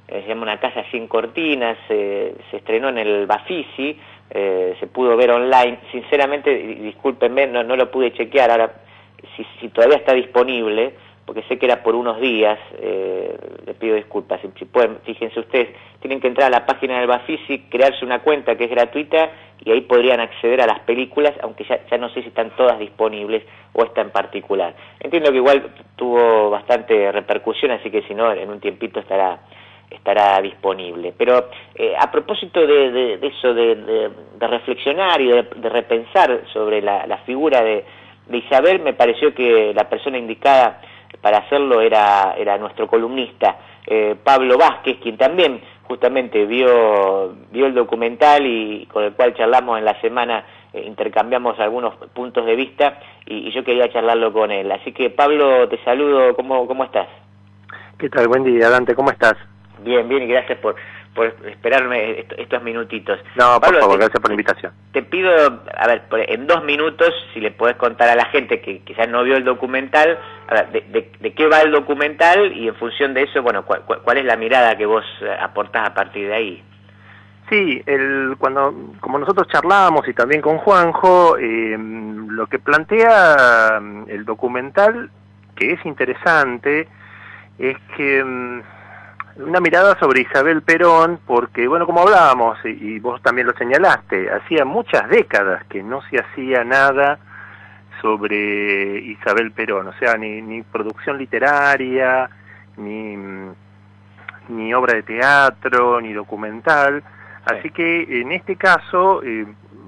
se llama Una casa sin cortinas, se estrenó en el Bafisi, se pudo ver online. Sinceramente, discúlpenme, no lo pude chequear ahora si todavía está disponible, porque sé que era por unos días. Les pido disculpas. Si pueden, fíjense ustedes, tienen que entrar a la página del Bafisi, crearse una cuenta que es gratuita, y ahí podrían acceder a las películas, aunque ya no sé si están todas disponibles o esta en particular. Entiendo que igual tuvo bastante repercusión, así que si no, en un tiempito estará disponible. Pero a propósito de eso, de reflexionar y de repensar sobre la figura de Isabel, me pareció que la persona indicada para hacerlo era nuestro columnista, Pablo Vázquez, quien también justamente vio el documental y con el cual charlamos en la semana, intercambiamos algunos puntos de vista y yo quería charlarlo con él. Así que, Pablo, te saludo. ¿Cómo estás? ¿Qué tal? Buen día, Dante, ¿cómo estás? Bien, y gracias por esperarme estos minutitos. No, Pablo, por favor, gracias por la invitación. Te pido, a ver, en 2 minutos, si le podés contar a la gente que quizás no vio el documental, a ver, de qué va el documental, y en función de eso, bueno, cuál es la mirada que vos aportás a partir de ahí. Sí, como nosotros charlábamos y también con Juanjo, lo que plantea el documental, que es interesante, es que una mirada sobre Isabel Perón, porque, bueno, como hablábamos, y vos también lo señalaste, hacía muchas décadas que no se hacía nada sobre Isabel Perón, o sea, ni producción literaria, ni obra de teatro, ni documental. Así que en este caso,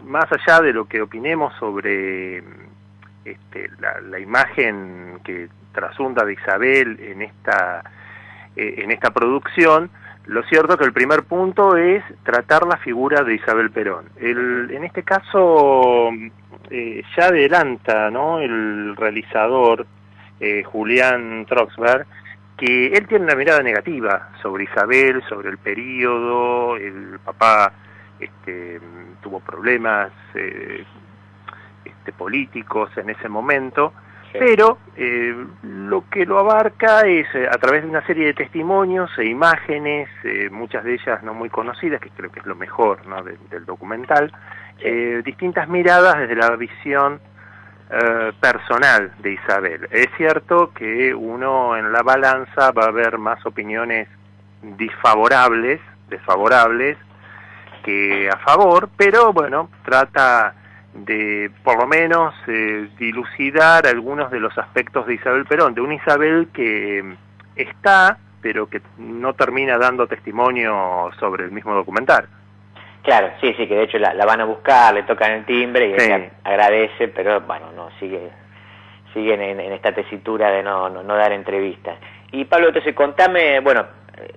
más allá de lo que opinemos sobre la imagen que trasunda de Isabel en esta producción, lo cierto es que el primer punto es tratar la figura de Isabel Perón. En este caso ya adelanta, ¿no?, el realizador Julián Troxberg, que él tiene una mirada negativa sobre Isabel, sobre el período. El papá tuvo problemas políticos en ese momento, pero lo que lo abarca es, a través de una serie de testimonios e imágenes, muchas de ellas no muy conocidas, que creo que es lo mejor, ¿no?, del documental, distintas miradas desde la visión personal de Isabel. Es cierto que uno en la balanza va a ver más opiniones desfavorables que a favor, pero bueno, trata de por lo menos dilucidar algunos de los aspectos de Isabel Perón, de una Isabel que está, pero que no termina dando testimonio sobre el mismo documental. Claro, sí, que de hecho la van a buscar, le tocan el timbre y ella agradece, pero bueno, no siguen en esta tesitura de no dar entrevistas. Y Pablo, entonces contame, bueno,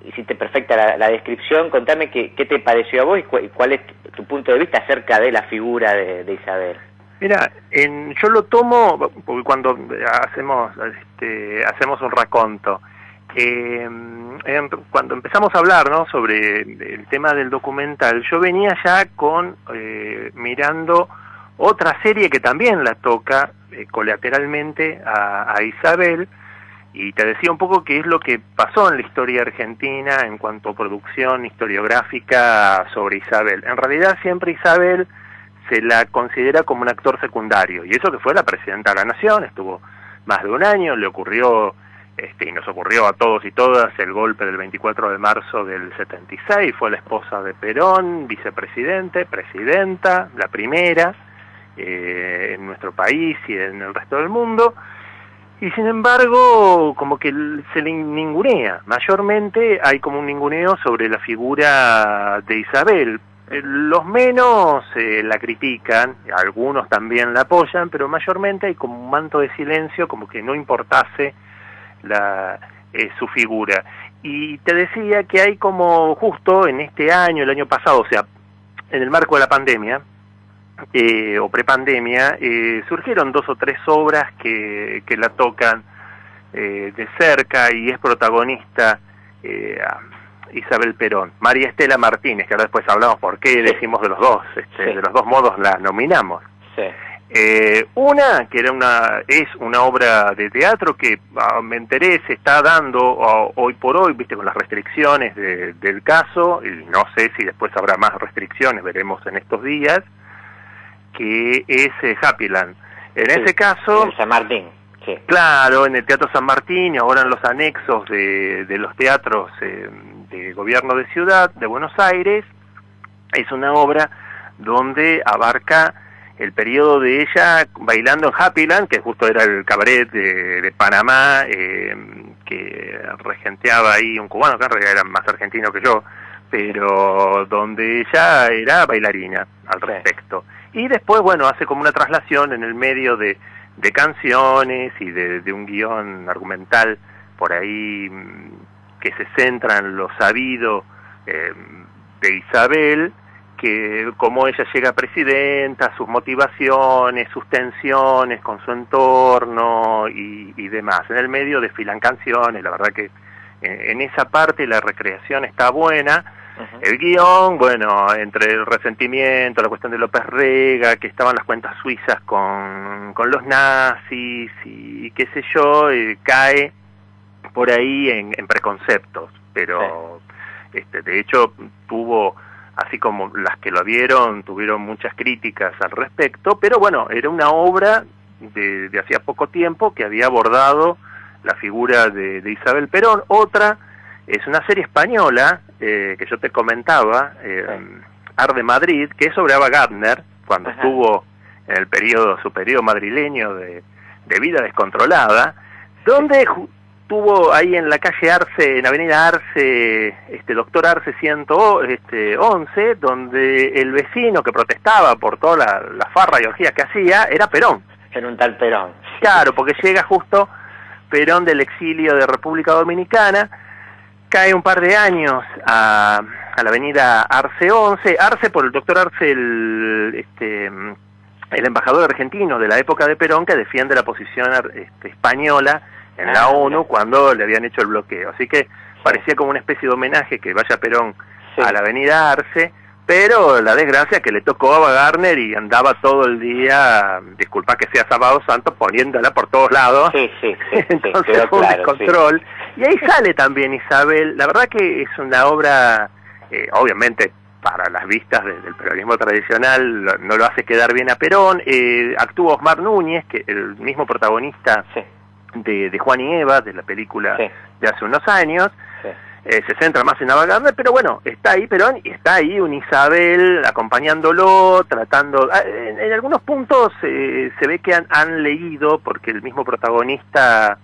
hiciste perfecta la descripción, contame qué te pareció a vos y cuál es tu punto de vista acerca de la figura de Isabel. Mira, yo lo tomo, porque cuando hacemos un raconto, cuando empezamos a hablar, ¿no?, sobre el tema del documental, yo venía ya mirando otra serie que también la toca colateralmente a Isabel, y te decía un poco qué es lo que pasó en la historia argentina en cuanto a producción historiográfica sobre Isabel. En realidad siempre Isabel se la considera como un actor secundario, y eso que fue la presidenta de la Nación, estuvo más de un año, le ocurrió, y nos ocurrió a todos y todas, el golpe del 24 de marzo del 76, fue la esposa de Perón, presidenta, la primera en nuestro país y en el resto del mundo. Y sin embargo, como que se le ningunea. Mayormente hay como un ninguneo sobre la figura de Isabel. Los menos la critican, algunos también la apoyan, pero mayormente hay como un manto de silencio, como que no importase su figura. Y te decía que hay como justo en este año, el año pasado, o sea, en el marco de la pandemia, o prepandemia, surgieron 2 o 3 obras que la tocan de cerca, y es protagonista Isabel Perón. María Estela Martínez, que ahora después hablamos por qué decimos de los dos modos la nominamos. Sí. Una, que es una obra de teatro que me enteré se está dando hoy por hoy, viste, con las restricciones del caso, y no sé si después habrá más restricciones, veremos en estos días, que es Happyland. En ese caso... En San Martín, sí. Claro, en el Teatro San Martín, y ahora en los anexos de los teatros de Gobierno de Ciudad, de Buenos Aires, es una obra donde abarca el periodo de ella bailando en Happyland, que justo era el cabaret de Panamá, que regenteaba ahí un cubano, que en realidad era más argentino que yo, pero donde ella era bailarina al respecto. Y después, bueno, hace como una traslación en el medio de canciones y de un guión argumental por ahí que se centra en lo sabido de Isabel, que como ella llega a presidenta, sus motivaciones, sus tensiones con su entorno y demás. En el medio desfilan canciones, la verdad que en esa parte la recreación está buena. Uh-huh. El guión, bueno, entre el resentimiento, la cuestión de López Rega, que estaban las cuentas suizas con los nazis y qué sé yo, cae por ahí en preconceptos, pero sí. De hecho tuvo... así como las que lo vieron, tuvieron muchas críticas al respecto, pero bueno, era una obra de hacía poco tiempo que había abordado la figura de Isabel Perón. Otra es una serie española, que yo te comentaba, Arde Madrid, que es sobre Ava Gardner, cuando Ajá. estuvo en el su periodo madrileño de vida descontrolada, donde... Tuvo ahí en la calle Arce, en Avenida Arce, Doctor Arce 111, donde el vecino que protestaba por toda la farra y orgías que hacía era Perón. Era un tal Perón. Claro, porque llega justo Perón del exilio de República Dominicana, cae un par de años a la Avenida Arce 11, Arce por el doctor Arce, el embajador argentino de la época de Perón, que defiende la posición española en la ONU cuando le habían hecho el bloqueo. Así que parecía como una especie de homenaje que vaya Perón a la Avenida Arce, pero la desgracia es que le tocó a Ava Gardner y andaba todo el día, disculpa que sea Sábado Santo, poniéndola por todos lados. Entonces fue un descontrol. Y ahí sale también Isabel. La verdad que es una obra, obviamente, para las vistas del peronismo tradicional, no lo hace quedar bien a Perón. Actúa Osmar Núñez, que el mismo protagonista... De Juan y Eva, de la película de hace unos años, se centra más en Ava Gardner, pero bueno, está ahí Perón y está ahí un Isabel acompañándolo, tratando... En algunos puntos se ve que han leído, porque el mismo protagonista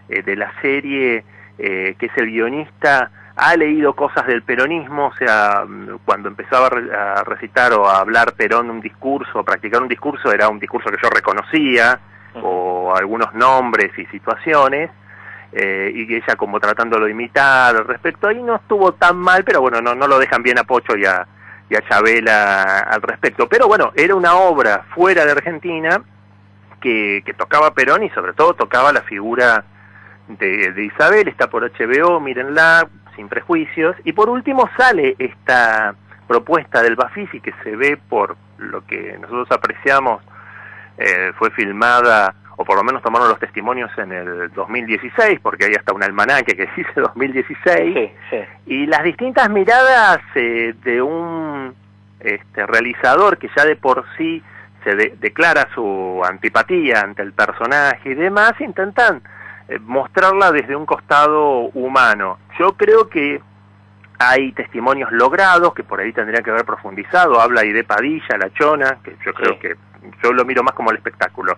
de la serie, que es el guionista, ha leído cosas del peronismo, o sea, cuando empezaba a recitar o a hablar Perón un discurso, practicar un discurso, era un discurso que yo reconocía, o algunos nombres y situaciones, y ella como tratándolo de imitar al respecto. Ahí no estuvo tan mal, pero bueno, no lo dejan bien a Pocho y a Chabela al respecto. Pero bueno, era una obra fuera de Argentina que tocaba Perón y sobre todo tocaba la figura de Isabel. Está por HBO, mírenla, sin prejuicios. Y por último sale esta propuesta del Bafisi, que se ve por lo que nosotros apreciamos, fue filmada, o por lo menos tomaron los testimonios en el 2016, porque hay hasta un almanaque que dice 2016, y las distintas miradas de un realizador que ya de por sí se declara su antipatía ante el personaje y demás, intentan mostrarla desde un costado humano. Yo creo que hay testimonios logrados que por ahí tendrían que haber profundizado. Habla Aide Padilla, La Chona, que yo creo que yo lo miro más como el espectáculo.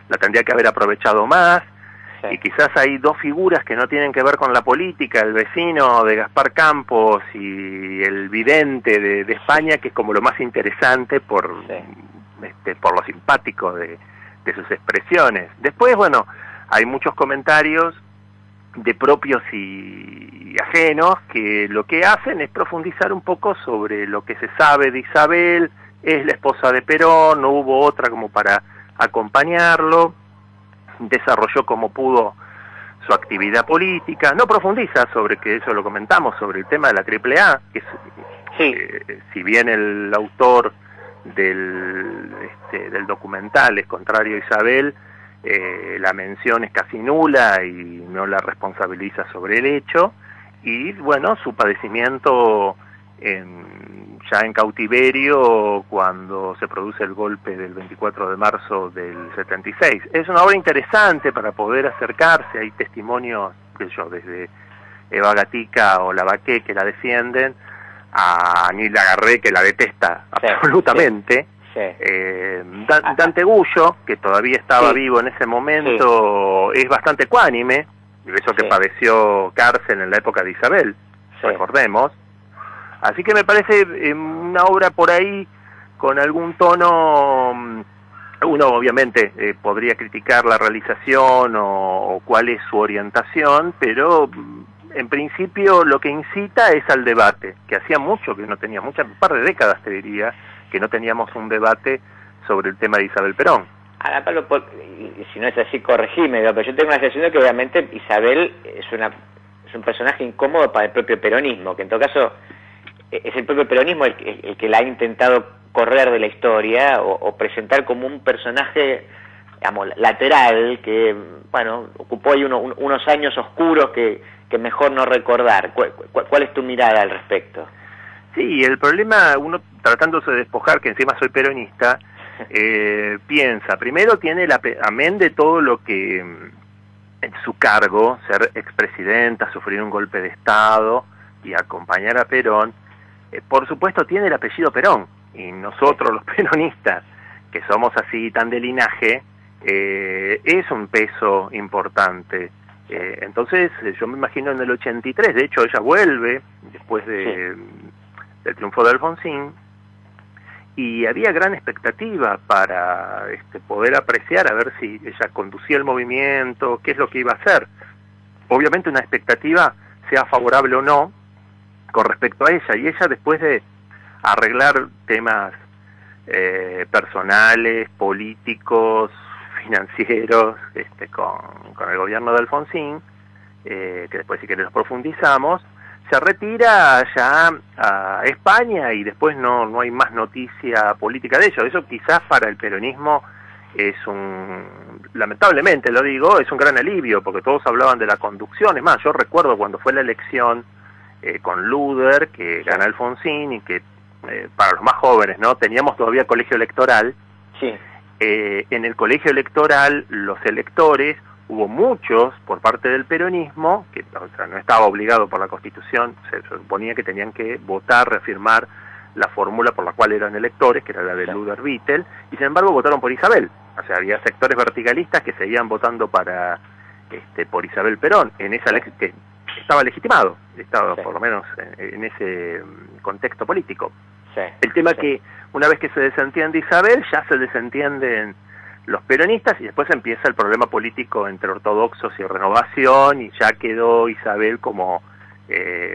La tendría que haber aprovechado más. Y quizás hay dos figuras que no tienen que ver con la política, el vecino de Gaspar Campos y el vidente de España, que es como lo más interesante por lo simpático de sus expresiones. Después, bueno, hay muchos comentarios de propios y ajenos que lo que hacen es profundizar un poco sobre lo que se sabe de Isabel. Es la esposa de Perón, no hubo otra como para acompañarlo, desarrolló como pudo su actividad política, no profundiza sobre, que eso lo comentamos, sobre el tema de la AAA, que es, si bien el autor del documental Es contrario a Isabel, la mención es casi nula y no la responsabiliza sobre el hecho, y bueno, su padecimiento ya en cautiverio cuando se produce el golpe del 24 de marzo del 76. Es una obra interesante para poder acercarse, hay testimonios, desde Eva Gatica o Lavaqué que la defienden, a Anil Lagarré que la detesta absolutamente. Sí. Dante Gullo, que todavía estaba vivo en ese momento, es bastante ecuánime, eso que padeció cárcel en la época de Isabel, recordemos. Así que me parece una obra por ahí con algún tono. Uno obviamente podría criticar la realización o cuál es su orientación, pero en principio lo que incita es al debate, que hacía mucho que no teníamos, un par de décadas te diría, que no teníamos un debate sobre el tema de Isabel Perón. Ahora, Pablo, si no es así, corregime, pero yo tengo la sensación de que obviamente Isabel es un personaje incómodo para el propio peronismo, que en todo caso es el propio peronismo el que la ha intentado correr de la historia o presentar como un personaje, digamos, lateral, que, bueno, ocupó ahí unos años oscuros que mejor no recordar. ¿Cuál es tu mirada al respecto? Sí, el problema, uno tratándose de despojar, que encima soy peronista, piensa, primero tiene amén de todo lo que en su cargo, ser expresidenta, sufrir un golpe de Estado y acompañar a Perón, por supuesto tiene el apellido Perón, y nosotros los peronistas, que somos así tan de linaje, es un peso importante. Entonces yo me imagino en el 83, de hecho ella vuelve después del triunfo de Alfonsín, y había gran expectativa para poder apreciar a ver si ella conducía el movimiento, qué es lo que iba a hacer. Obviamente una expectativa, sea favorable o no, con respecto a ella, y ella después de arreglar temas personales, políticos, financieros, con el gobierno de Alfonsín, que después si querés los profundizamos, se retira ya a España y después no hay más noticia política de ello. Eso quizás para el peronismo es lamentablemente lo digo, es un gran alivio, porque todos hablaban de la conducción. Es más, yo recuerdo cuando fue la elección con Luder, que gana Alfonsín, y que para los más jóvenes, ¿no? Teníamos todavía colegio electoral. Sí. En el colegio electoral, los electores, hubo muchos por parte del peronismo, que no estaba obligado por la Constitución, se suponía que tenían que votar, reafirmar la fórmula por la cual eran electores, que era la de Luder-Vittel, y sin embargo votaron por Isabel. O sea, había sectores verticalistas que seguían votando por Isabel Perón, en esa elección que estaba legitimado, estaba por lo menos en ese contexto político. El tema que una vez que se desentiende Isabel, ya se desentienden los peronistas y después empieza el problema político entre ortodoxos y Renovación, y ya quedó Isabel como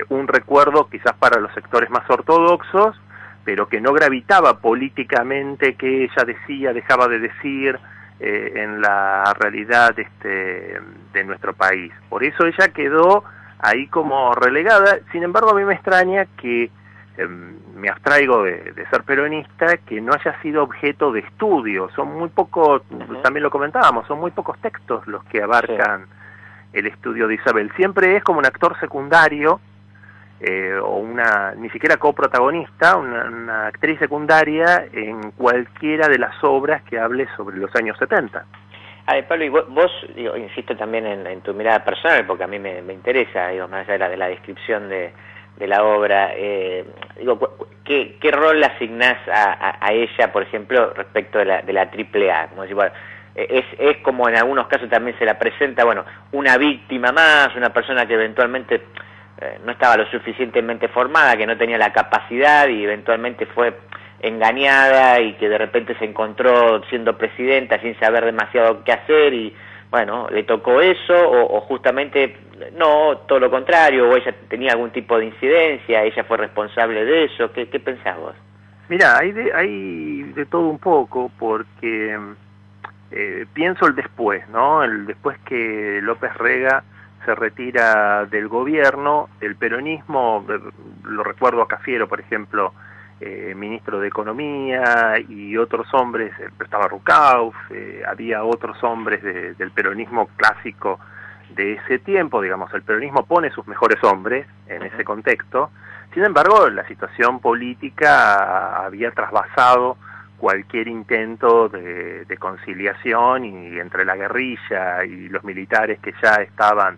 un recuerdo quizás para los sectores más ortodoxos, pero que no gravitaba políticamente que ella decía, dejaba de decir en la realidad de nuestro país. Por eso ella quedó ahí como relegada. Sin embargo, a mí me extraña que me abstraigo de ser peronista, que no haya sido objeto de estudio. Son muy pocos, también lo comentábamos, son muy pocos textos los que abarcan el estudio de Isabel. Siempre es como un actor secundario, o ni siquiera coprotagonista, una actriz secundaria en cualquiera de las obras que hable sobre los años 70. A ver, Pablo, y vos digo, insisto también en tu mirada personal, porque a mí me interesa, digo, más allá de la descripción de la obra, digo, ¿qué rol le asignás a ella, por ejemplo, respecto de la AAA? Como decir, bueno, es como en algunos casos también se la presenta, bueno, una víctima más, una persona que eventualmente no estaba lo suficientemente formada, que no tenía la capacidad y eventualmente fue engañada y que de repente se encontró siendo presidenta sin saber demasiado qué hacer y bueno, le tocó eso o justamente no, todo lo contrario, o ella tenía algún tipo de incidencia, ella fue responsable de eso. ¿Qué pensás vos? Mirá, hay de todo un poco, porque pienso el después, ¿no? El después que López Rega se retira del gobierno, el peronismo, lo recuerdo a Cafiero, por ejemplo, ministro de Economía, y otros hombres, estaba Rucauf, había otros hombres del peronismo clásico de ese tiempo. Digamos, el peronismo pone sus mejores hombres en ese contexto. Sin embargo, la situación política había trasvasado cualquier intento de conciliación, y entre la guerrilla y los militares que ya estaban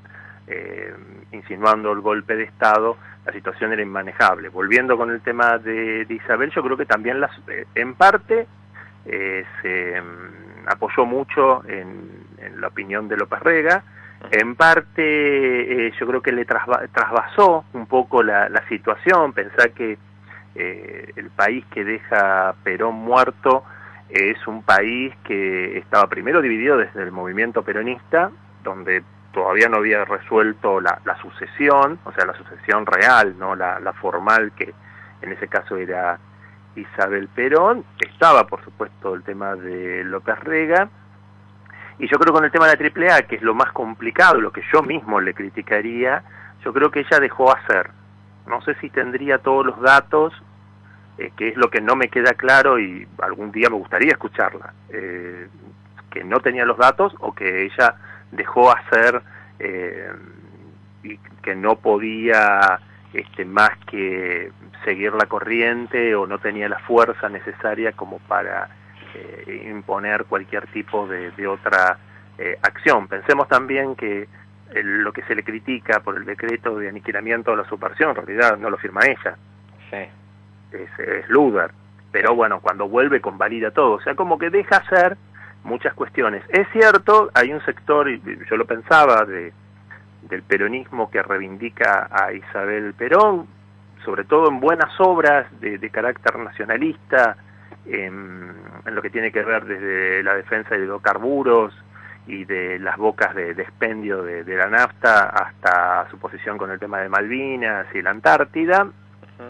insinuando el golpe de Estado, la situación era inmanejable. Volviendo con el tema de Isabel, yo creo que también en parte se apoyó mucho en la opinión de López Rega. En parte yo creo que le trasvasó un poco la situación. Pensá que el país que deja Perón muerto es un país que estaba primero dividido desde el movimiento peronista, donde todavía no había resuelto la sucesión, o sea, la sucesión real, no la formal, que en ese caso era Isabel Perón. Estaba, por supuesto, el tema de López Rega, y yo creo que con el tema de la AAA, que es lo más complicado, lo que yo mismo le criticaría, yo creo que ella dejó hacer. No sé si tendría todos los datos, que es lo que no me queda claro, y algún día me gustaría escucharla, que no tenía los datos, o que ella dejó hacer y que no podía más que seguir la corriente, o no tenía la fuerza necesaria como para imponer cualquier tipo de otra acción. Pensemos también que lo que se le critica por el decreto de aniquilamiento de la subversión, en realidad no lo firma ella, es Luder, pero bueno, cuando vuelve convalida todo, o sea, como que deja hacer muchas cuestiones. Es cierto, hay un sector, y yo lo pensaba, del peronismo que reivindica a Isabel Perón, sobre todo en buenas obras de carácter nacionalista, en lo que tiene que ver desde la defensa de hidrocarburos y de las bocas de expendio de la nafta, hasta su posición con el tema de Malvinas y la Antártida,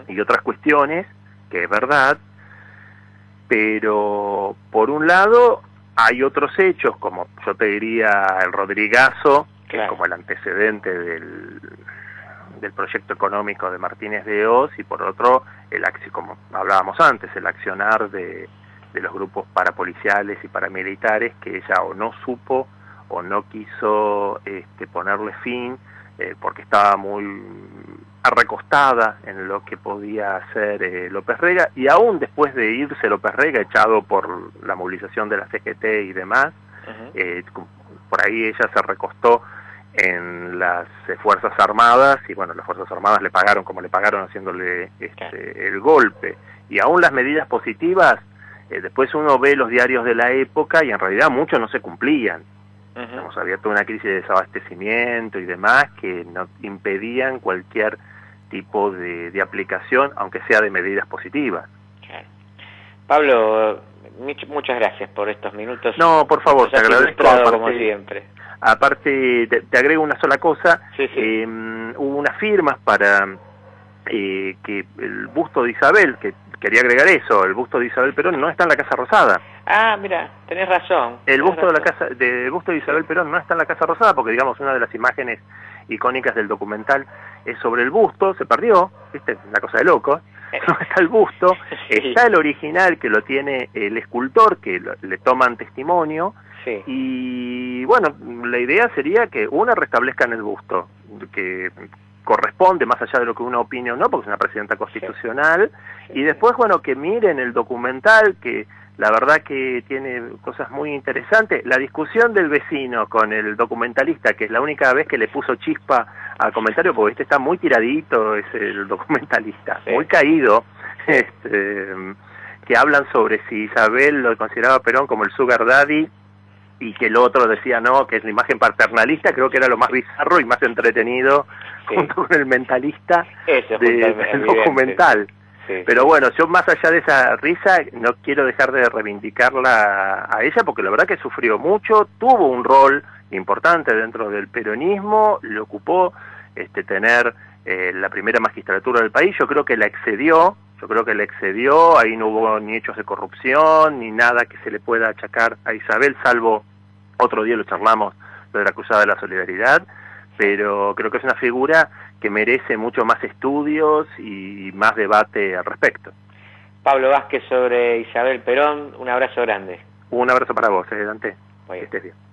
y otras cuestiones, que es verdad. Pero por un lado hay otros hechos, como yo te diría el Rodrigazo, que es como el antecedente del proyecto económico de Martínez de Oz, y por otro, como hablábamos antes, el accionar de los grupos parapoliciales y paramilitares, que ella o no supo o no quiso ponerle fin, porque estaba muy recostada en lo que podía hacer López Rega, y aún después de irse López Rega, echado por la movilización de la CGT y demás, por ahí ella se recostó en las Fuerzas Armadas, y bueno, las Fuerzas Armadas le pagaron como le pagaron, haciéndole el golpe. Y aún las medidas positivas, después uno ve los diarios de la época, y en realidad muchos no se cumplían. Había toda una crisis de desabastecimiento y demás que no impedían cualquier tipo de aplicación, aunque sea de medidas positivas. Pablo, muchas gracias por estos minutos. No, por favor, te agradezco. Aparte, como siempre. Aparte, te agrego una sola cosa. Hubo unas firmas para que el busto de Isabel, que quería agregar eso, el busto de Isabel Perón no está en la Casa Rosada. Ah, mira, tenés razón. El busto de busto de Isabel Perón no está en la Casa Rosada, porque digamos una de las imágenes icónicas del documental es sobre el busto. Se perdió, ¿viste? Una cosa de loco. No está el busto, está el original, que lo tiene el escultor, que le toman testimonio. Y bueno, la idea sería que restablezcan el busto, que corresponde, más allá de lo que uno opine o no, porque es una presidenta constitucional, y después, bueno, que miren el documental, que la verdad que tiene cosas muy interesantes. La discusión del vecino con el documentalista, que es la única vez que le puso chispa al comentario, porque está muy tiradito, es el documentalista, muy caído, que hablan sobre si Isabel lo consideraba a Perón como el sugar daddy, y que el otro decía no, que es la imagen paternalista. Creo que era lo más bizarro y más entretenido, junto con el mentalista del documental. Pero bueno, yo más allá de esa risa, no quiero dejar de reivindicarla a ella, porque la verdad que sufrió mucho, tuvo un rol importante dentro del peronismo, le ocupó tener la primera magistratura del país. Yo creo que la excedió, ahí no hubo ni hechos de corrupción, ni nada que se le pueda achacar a Isabel, salvo, otro día lo charlamos, lo de la Cruzada de la Solidaridad, pero creo que es una figura que merece mucho más estudios y más debate al respecto. Pablo Vázquez sobre Isabel Perón, un abrazo grande. Un abrazo para vos, Dante. Muy bien. Que estés bien.